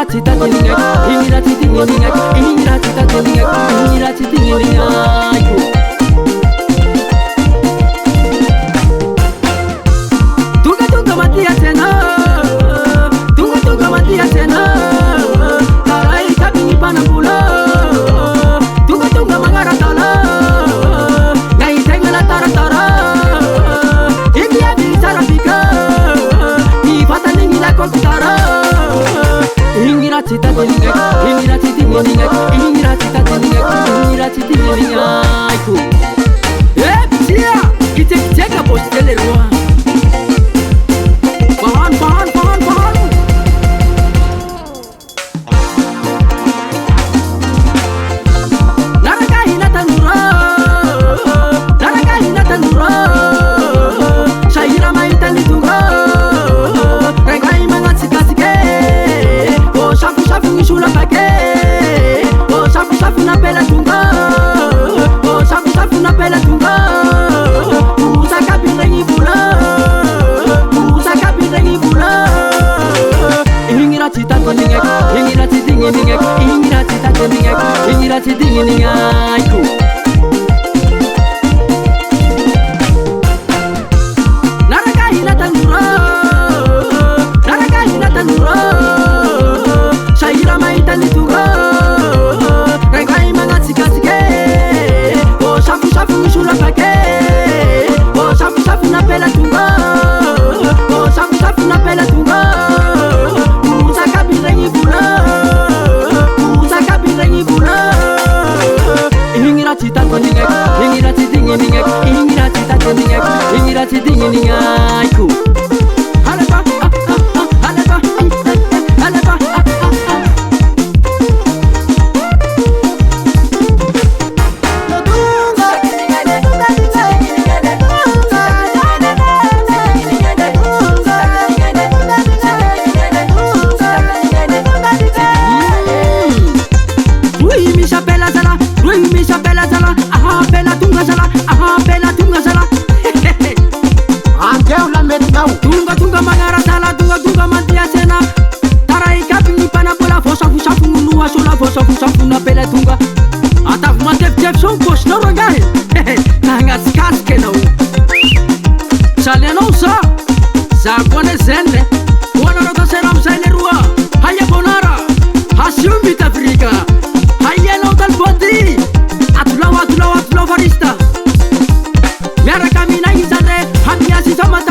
cita telinga, ingira cita telinga, ingira cita telinga, ingira cita telinga. Tunga matia tena, tunga matia tena. Tarai kabini panambula, tunga mangara tala. Ngai tengala tara tara, India di tara pika, ni fata ningi la kontara. Ingira cita telinga, ingira cita telinga, ingira cita telinga, ingira cita telinga. Tia, kita jaga bos telerua. Bahan. Narakahi natanura, Shaira maita litunga, Regai mangatsika-sike, Oh shafu ngishula pake, Oh shafu na pela tunga, Oh shafu na pela tunga. Cita telinga, ingira cita telinga, ingira cita telinga, ingira cita telinga. Narakahi natanura, Shaira maita litunga, Regai mangatsika-sike, Oh shafu ngishula pake, Oh shafu na pela tunga, Oh shafu na pela tunga. Ingira cita telinga, ingira cita telinga, ingira cita telinga, ingira cita telinga. Halaba, halaba, halaba. Tunga mangara sala, tunga mantia sena. Tarai kabini pana bola, Shafu nua shula, Shafu na pela tunga. Ataf matef son posh no rangahe. Nangat kaske no. Saleno sa, Zakone zende. Wana rota seram sene rua. Haya bonara, Hasium bit Afrika. Haya no tal body. Atulaw farista. Mera kamina izare, hamia si samata.